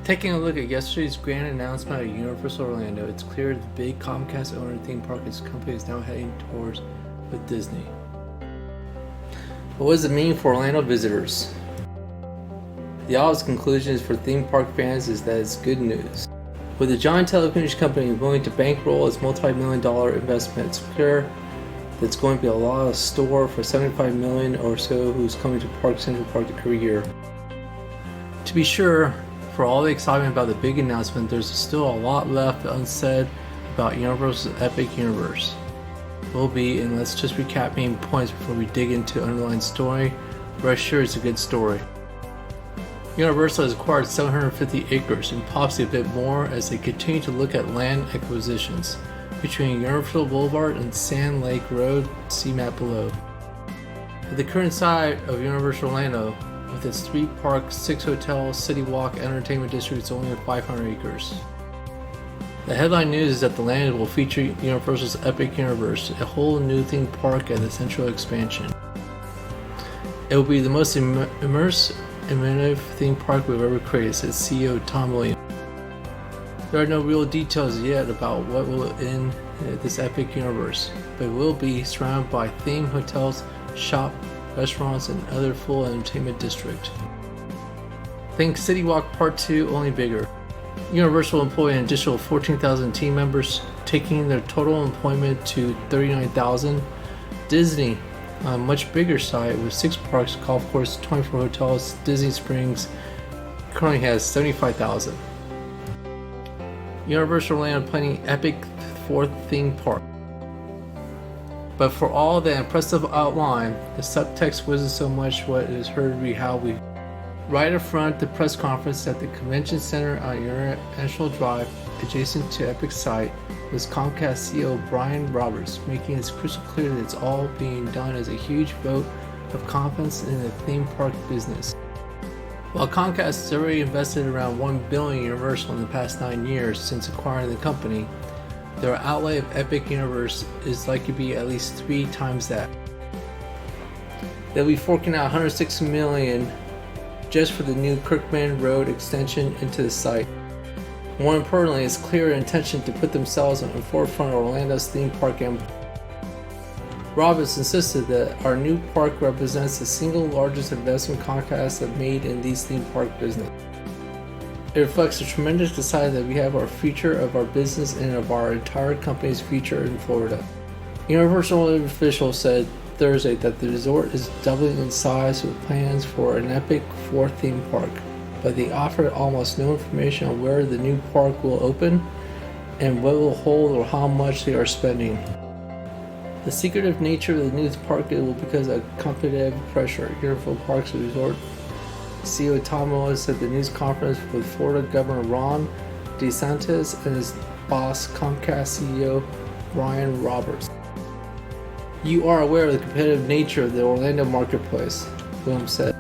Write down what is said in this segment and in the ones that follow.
Taking a look at yesterday's grand announcement of Universal Orlando, it's clear the big Comcast-owned theme park its company is now heading towards with Disney. But what does it mean for Orlando visitors? The obvious conclusion is for theme park fans is that it's good news. With the giant telecommunications company willing to bankroll its multi-million-dollar investment, it's clear that's going to be a lot of store for 75 million or so who's coming to Park Central Park every year. To be sure, for all the excitement about the big announcement, there's still a lot left unsaid about Universal's epic universe. And let's just recap main points before we dig into the underlying story. Rest assured it's a good story. Universal has acquired 750 acres and possibly a bit more as they continue to look at land acquisitions between Universal Boulevard and Sand Lake Road, see map below. At the current site of Universal Orlando, with its 3 parks, 6 hotels, CityWalk, entertainment district, is only 500 acres. The headline news is that the land will feature Universal's Epic Universe, a whole new theme park at the central expansion. It will be the most immersive, innovative theme park we've ever created, said CEO Tom Williams. There are no real details yet about what will end this epic universe, but it will be surrounded by themed hotels, shops, restaurants, and other full entertainment district. Think CityWalk Part 2, only bigger. Universal will employ an additional 14,000 team members, taking their total employment to 39,000. Disney, a much bigger site with 6 parks, golf course, 24 hotels, Disney Springs, currently has 75,000. Universal Orlando planning epic 4th theme park. But for all the impressive outline, the subtext wasn't so much what is heard be how we. Right up front, the press conference at the Convention Center on International Drive, adjacent to Epic site, was Comcast CEO Brian Roberts, making it crystal clear that it's all being done as a huge vote of confidence in the theme park business. While Comcast has already invested around $1 billion in Universal in the past 9 years since acquiring the company, their outlay of Epic Universe is likely to be at least 3 times that. They'll be forking out $106 million just for the new Kirkman Road extension into the site. More importantly, it's clear intention to put themselves on the forefront of Orlando's theme park emblem. Roberts insisted that our new park represents the single largest investment Comcast have made in these theme park business. It reflects the tremendous desire that we have our future of our business and of our entire company's future in Florida. Universal officials said Thursday that the resort is doubling in size with plans for an epic 4th theme park, but they offered almost no information on where the new park will open and what it will hold or how much they are spending. The secretive nature of the new park will because of competitive pressure. Universal Parks and Resort CEO Tom Williams said the news conference with Florida Governor Ron DeSantis and his boss Comcast CEO Brian Roberts. You are aware of the competitive nature of the Orlando marketplace, Williams said.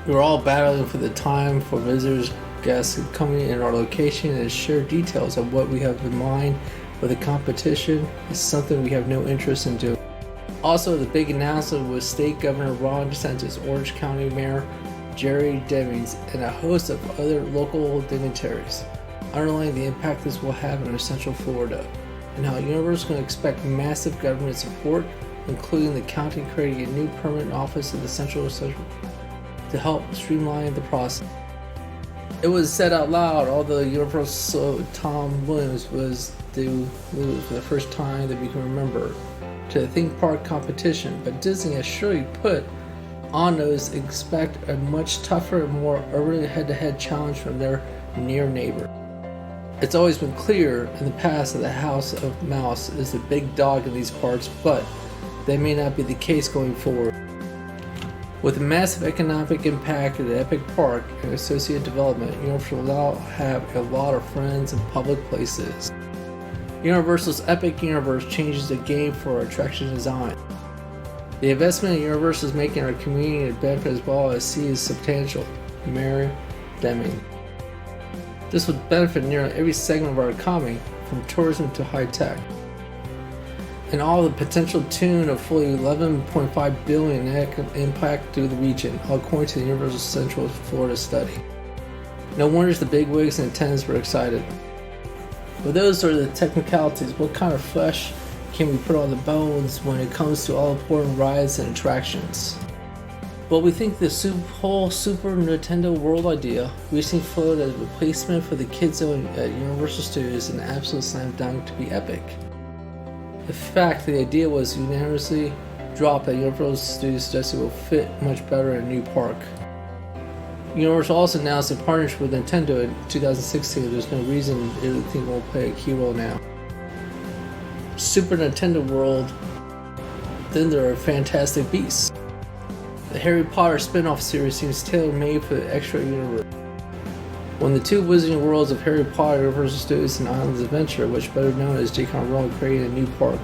We're all battling for the time for visitors, guests coming in our location and share details of what we have in mind with the competition is something we have no interest in doing. Also, the big announcement was State Governor Ron DeSantis, Orange County Mayor Jerry Demings, and a host of other local dignitaries, underlining the impact this will have on Central Florida, and how Universal can expect massive government support, including the county creating a new permanent office in the Central to help streamline the process. It was said out loud, although Universal Tom Williams was to move for the first time that we can remember to the theme park competition, but Disney has surely put on those expect a much tougher and more urban head-to-head challenge from their near neighbor. It's always been clear in the past that the House of Mouse is the big dog in these parks, but that may not be the case going forward. With the massive economic impact of the Epic Park and associated development, Universal will now have a lot of friends in public places. Universal's Epic Universe changes the game for attraction design. The investment Universal is making in our community and benefit as well as see is substantial, Mayor Deming. This would benefit nearly every segment of our economy, from tourism to high tech. And all the potential tune of fully $11.5 billion in impact through the region, according to the Universal Central Florida study. No wonders the bigwigs and attendants were excited. But those are the technicalities. What kind of flesh can we put on the bones when it comes to all important rides and attractions? Well, we think the whole Super Nintendo World idea recently floated as a replacement for the Kids Zone at Universal Studios an absolute slam dunk to be epic. In fact, the idea was unanimously dropped that Universal Studios suggested will fit much better in a new park. Universal also announced a partnership with Nintendo in 2016. There's no reason it think will play a key role now. Super Nintendo World, then there are Fantastic Beasts. The Harry Potter spin-off series seems tailor-made for the extra universe. When the two Wizarding Worlds of Harry Potter, Universal Studios and Islands Adventure, which better known as J-Con World, created a new park.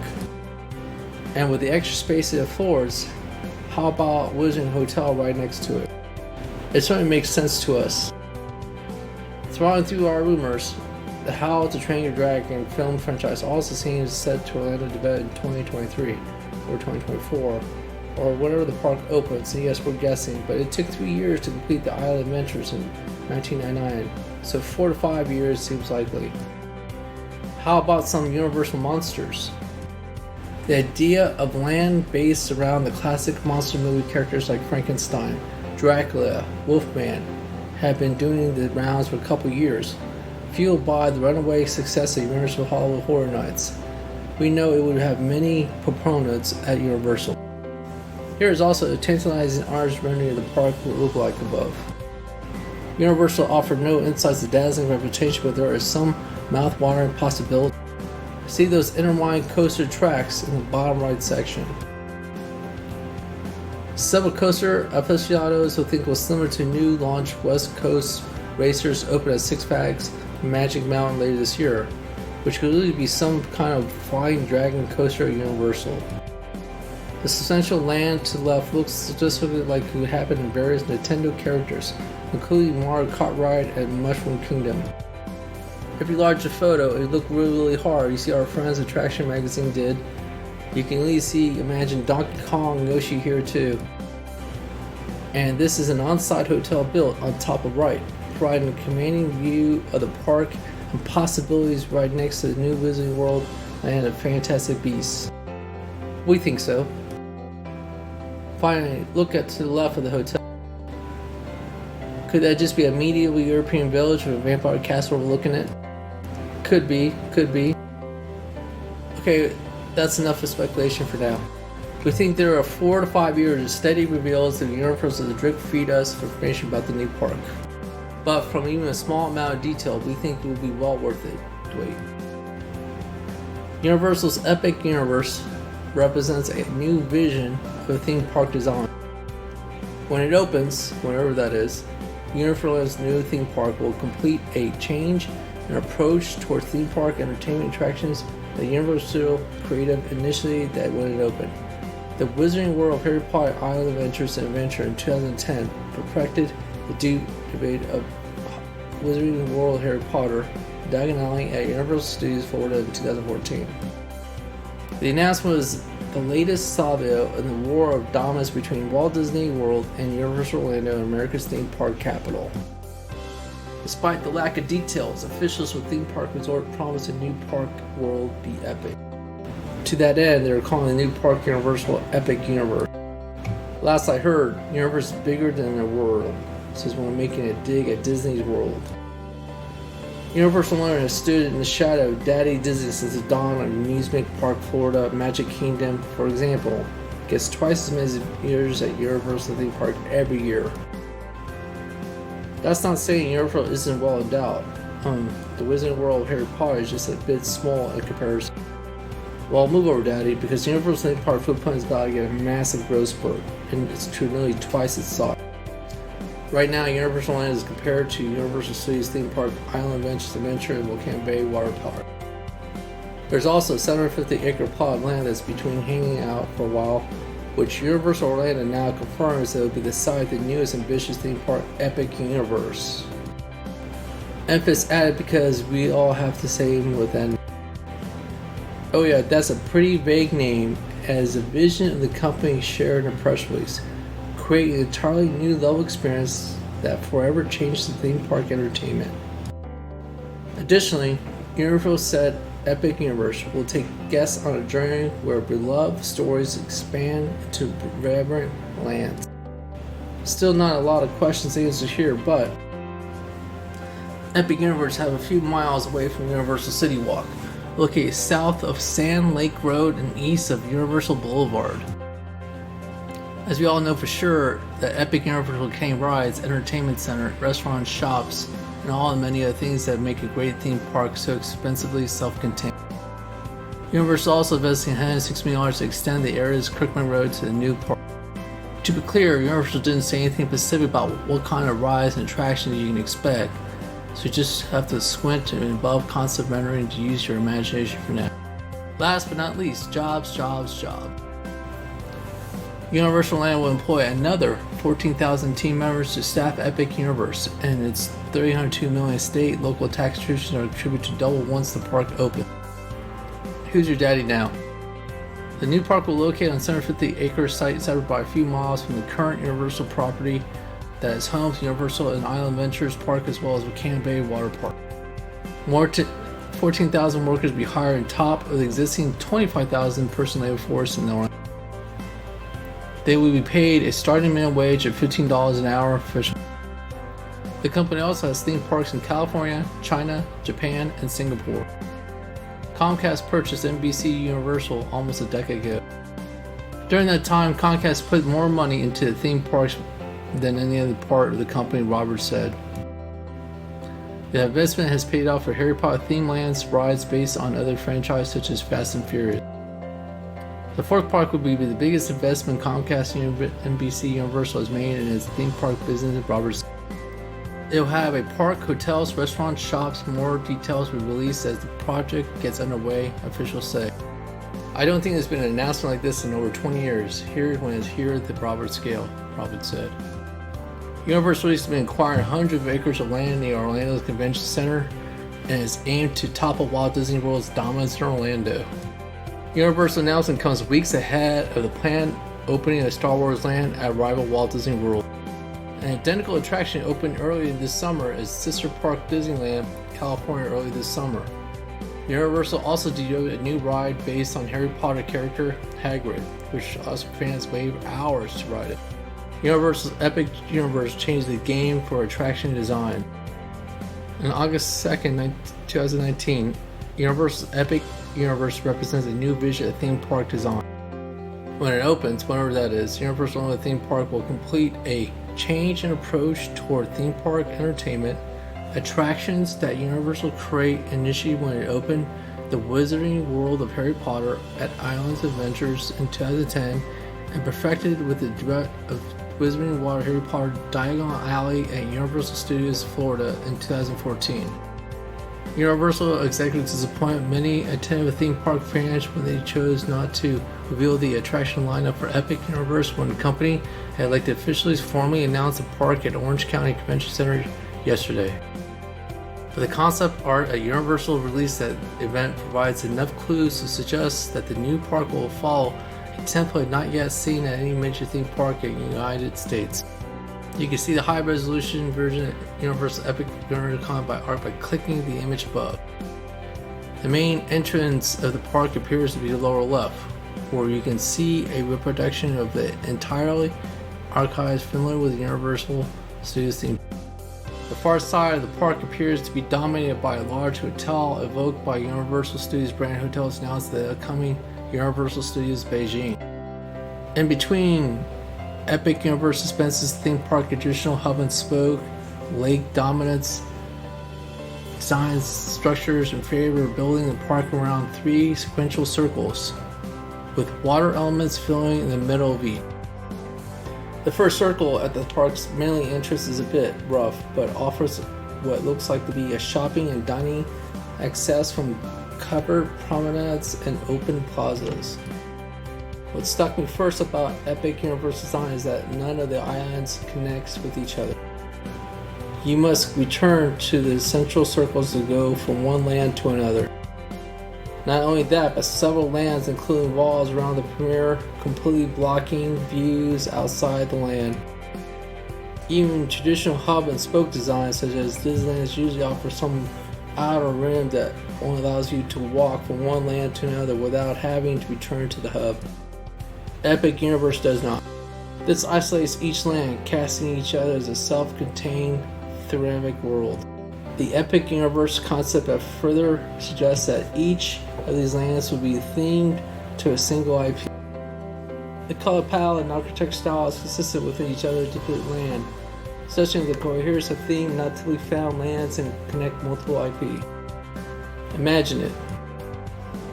And with the extra space in the floors, how about Wizarding Hotel right next to it? It certainly makes sense to us. Throwing through our rumors, the How to Train Your Dragon film franchise also seems set to Orlando debut in 2023 or 2024. Or whenever the park opens, and yes, we're guessing, but it took 3 years to complete the Island Adventures in 1999, so 4 to 5 years seems likely. How about some Universal monsters? The idea of land based around the classic monster movie characters like Frankenstein, Dracula, Wolfman have been doing the rounds for a couple years, fueled by the runaway success of Universal Hollywood Horror Nights. We know it would have many proponents at Universal. Here is also a tantalizing artist rendering of the park will look like above. Universal offered no insights to dazzling reputation, but there is some mouth-watering possibility. See those intertwined coaster tracks in the bottom right section. Several coaster aficionados will think it was similar to new launch West Coast Racers open at Six Flags Magic Mountain later this year, which could really be some kind of flying dragon coaster at Universal. The substantial land to the left looks statistically like it would happen in various Nintendo characters, including Mario Kart Ride and Mushroom Kingdom. If you enlarge the photo, it looked really hard. You see our friends Attraction Magazine did. You can at least imagine Donkey Kong and Yoshi here too. And this is an on-site hotel built on top of right, providing a commanding view of the park and possibilities right next to the new Wizarding World land of Fantastic Beasts. We think so. Finally, look at to the left of the hotel. Could that just be a medieval European village with a vampire castle we're looking at? Could be. Okay, that's enough of speculation for now. We think there are 4 to 5 years of steady reveals that Universal will drip feed us for information about the new park. But from even a small amount of detail, we think it will be well worth it to wait. Universal's Epic Universe represents a new vision of a theme park design. When it opens, whenever that is, Universal's new theme park will complete a change in approach towards theme park entertainment attractions that Universal created initially that when it opened. The Wizarding World of Harry Potter Island Adventures and Adventure in 2010 perfected the debate of Wizarding World of Harry Potter diagonally at Universal Studios Florida in 2014. The announcement was the latest salvo in the war of dominance between Walt Disney World and Universal Orlando, America's theme park capital. Despite the lack of details, officials with Theme Park Resort promised a new park world be epic. To that end, they are calling the new park Universal Epic Universe. Last I heard, Universe is bigger than the world, says when making a dig at Disney's World. Universal Orlando has stood in the shadow of Daddy Disney since the dawn of Amusement Park Florida. Magic Kingdom, for example, gets twice as many years at Universal Theme Park every year. That's not saying Universal isn't well endowed. The Wizarding World of Harry Potter is just a bit small in comparison. Well, move over, Daddy, because Universal Theme Park footprint is about to get a massive growth spurt, and it's to nearly twice its size. Right now, Universal Land is compared to Universal Studios Theme Park Island Adventure and Volcano Bay Water Park. There's also a 750-acre plot of land that's between hanging out for a while, which Universal Orlando now confirms that it will be the site of the newest ambitious theme park Epic Universe. Emphasis added because we all have the same with that. Oh yeah, that's a pretty vague name, as the vision of the company shared in a press release. Create an entirely new level experience that forever changed the theme park entertainment. Additionally, Universal said Epic Universe will take guests on a journey where beloved stories expand into vibrant lands. Still not a lot of questions answered here, but Epic Universe have a few miles away from Universal CityWalk, located south of Sand Lake Road and east of Universal Boulevard. As we all know for sure, the Epic Universal contains rides, entertainment center, restaurants, shops, and all the many other things that make a great theme park so expensively self-contained. Universal also investing $106 million to extend the area's Kirkland Road to the new park. To be clear, Universal didn't say anything specific about what kind of rides and attractions you can expect, so you just have to squint and above concept rendering to use your imagination for now. Last but not least, jobs. Universal Land will employ another 14,000 team members to staff Epic Universe, and its $302 million state local tax contributions are contributed to double once the park opens. Who's your daddy now? The new park will locate on 750-acre site separated by a few miles from the current Universal property that is home to Universal and Island Ventures Park as well as Buchanan Bay Water Park. More 14,000 workers will be hired on top of the existing 25,000 person labor force in the Orlando. They will be paid a starting minimum wage of $15 an hour officially. The company also has theme parks in California, China, Japan, and Singapore. Comcast purchased NBC Universal almost a decade ago. During that time, Comcast put more money into the theme parks than any other part of the company, Roberts said. The investment has paid off for Harry Potter theme lands rides based on other franchises such as Fast and Furious. The fourth park will be the biggest investment Comcast NBC Universal has made in its theme park business, Roberts said. It will have a park, hotels, restaurants, shops. More details will be released as the project gets underway, officials say. I don't think there's been an announcement like this in over 20 years. Here's when it's here at the Roberts scale, Roberts said. Universal has been acquiring hundreds of acres of land near Orlando's Convention Center and is aimed to topple Walt Disney World's dominance in Orlando. Universal announcement comes weeks ahead of the planned opening of Star Wars Land at rival Walt Disney World. An identical attraction opened earlier this summer as sister park Disneyland, California early this summer. Universal also debuted a new ride based on Harry Potter character Hagrid, which us fans waited hours to ride it. Universal's Epic Universe changed the game for attraction design. On August 2nd, 2019, Universal's Epic Universe represents a new vision of theme park design. When it opens, whenever that is, Universal and the theme park will complete a change in approach toward theme park entertainment. Attractions that Universal create initially when it opened the Wizarding World of Harry Potter at Islands Adventures in 2010 and perfected with the duet of Wizarding World of Harry Potter Diagon Alley at Universal Studios Florida in 2014. Universal executives disappointed many attentive theme park fans when they chose not to reveal the attraction lineup for Epic Universe when the company had elected officials formally announced the park at Orange County Convention Center yesterday. But the concept art at Universal released at the event provides enough clues to suggest that the new park will follow a template not yet seen at any major theme park in the United States. You can see the high-resolution version of Universal Epic Universe by art by clicking the image above. The main entrance of the park appears to be the lower left, where you can see a reproduction of the entirely archives familiar with the Universal Studios theme. The far side of the park appears to be dominated by a large hotel evoked by Universal Studios brand hotels announced the upcoming Universal Studios Beijing. In between, Epic Universe dispenses theme park traditional hub and spoke, lake dominance, design structures in favor of building the park around three sequential circles, with water elements filling in the middle of each. The first circle at the park's main entrance is a bit rough, but offers what looks like to be a shopping and dining access from covered promenades and open plazas. What struck me first about Epic Universe design is that none of the islands connects with each other. You must return to the central circles to go from one land to another. Not only that, but several lands, including walls around the perimeter, completely blocking views outside the land. Even traditional hub and spoke designs such as Disneyland's usually offer some outer rim that only allows you to walk from one land to another without having to return to the hub. Epic Universe does not. This isolates each land, casting each other as a self-contained ceramic world. The Epic Universe concept further suggests that each of these lands will be themed to a single IP. The color palette and architecture style is consistent with each other's different land, such as the coherence of theme not to be found lands and connect multiple IP. Imagine it.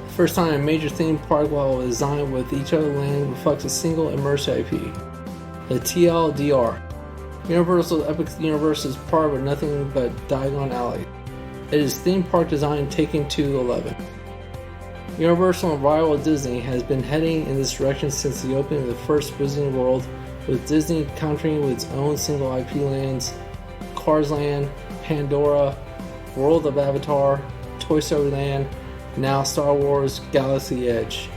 The first time a major theme park while designed with each other land reflects a single immersive IP. The TLDR. Universal's Epic Universe is part of nothing but Diagon Alley. It is theme park design taken to 11. Universal and rival Disney has been heading in this direction since the opening of the first Disney World, with Disney countering with its own single IP lands, Cars Land, Pandora, World of Avatar, Toy Story Land, now Star Wars Galaxy Edge.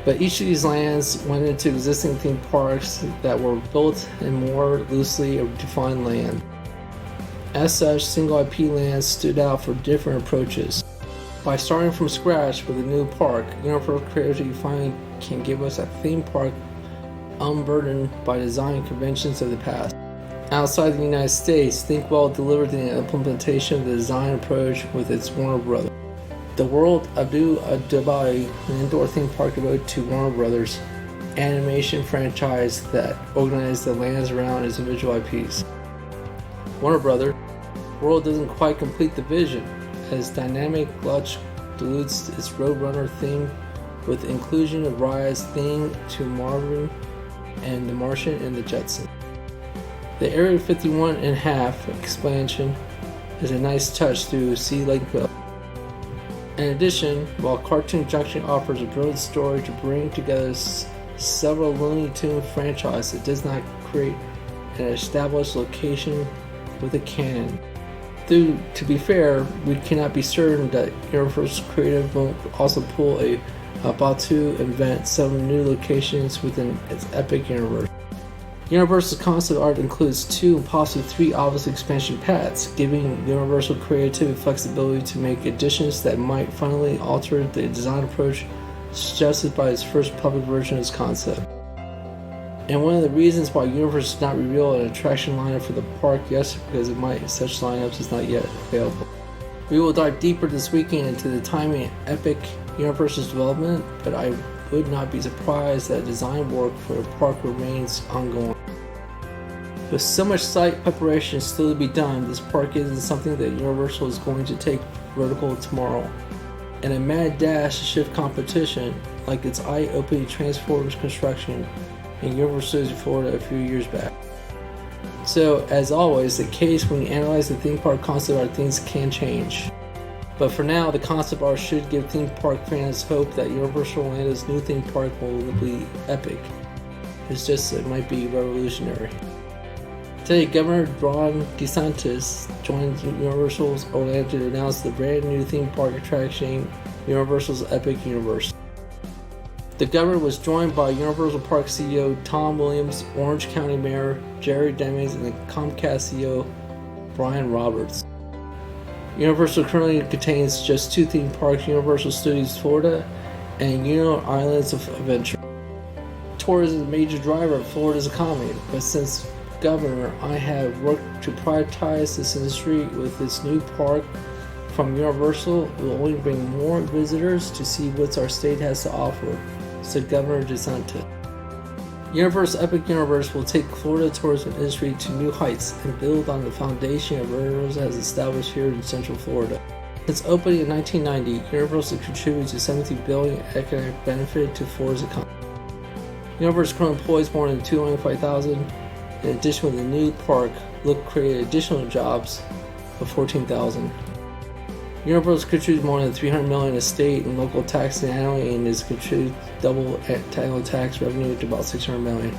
But each of these lands went into existing theme parks that were built in more loosely defined land. As such, single IP lands stood out for different approaches. By starting from scratch with a new park, Universal creativity finally can give us a theme park unburdened by design conventions of the past. Outside the United States, ThinkWell delivered the implementation of the design approach with its Warner Brothers. The World of Dubai, an indoor theme park devoted to Warner Brothers animation franchise that organized the lands around its individual IPs. Warner Brothers World doesn't quite complete the vision, as Dynamic Lodge dilutes its Roadrunner theme with the inclusion of Raya's theme to Marvin and the Martian and the Jetson. The Area 51.5 expansion is a nice touch through Sea Lake Bill. In addition, while Cartoon Junction offers a brilliant story to bring together several Looney Tunes franchises, it does not create an established location with a canon. Though, to be fair, we cannot be certain that Universal's creative won't also pull a Batu invent some new locations within its Epic Universe. Universal's concept art includes 2 and possibly 3 obvious expansion paths, giving Universal creativity and flexibility to make additions that might finally alter the design approach suggested by its first public version of its concept. And one of the reasons why Universal did not reveal an attraction lineup for the park yet because such lineups is not yet available. We will dive deeper this weekend into the timing of Epic Universal's development, but I would not be surprised that design work for the park remains ongoing. With so much site preparation still to be done, this park isn't something that Universal is going to take vertical tomorrow. In a mad dash to shift competition, like its eye-opening Transformers construction in Universal Studios Florida a few years back. So, as always, the case when you analyze the theme park concept art, things can change. But for now, the concept art should give theme park fans hope that Universal Orlando's new theme park will be epic. It might be revolutionary. Today, Governor Ron DeSantis joined Universal's Orlando to announce the brand new theme park attraction, Universal's Epic Universe. The governor was joined by Universal Park CEO Tom Williams, Orange County Mayor Jerry Demings, and the Comcast CEO Brian Roberts. Universal currently contains just 2 theme parks, Universal Studios Florida and Union Islands of Adventure. Tourism is a major driver of Florida's economy, but since governor, I have worked to prioritize this industry with this new park from Universal. It will only bring more visitors to see what our state has to offer, said Governor DeSantis. Universal's Epic Universe will take Florida tourism industry to new heights and build on the foundation of Universal has established here in Central Florida. Since opening in 1990, Universal contributed to $70 billion economic benefit to Florida's economy. Universal currently employs more than 295,000. In addition, with the new park, look create additional jobs of 14,000. Universal contributes more than $300 million in state and local taxes annually and is contributed double annual tax revenue to about $600 million.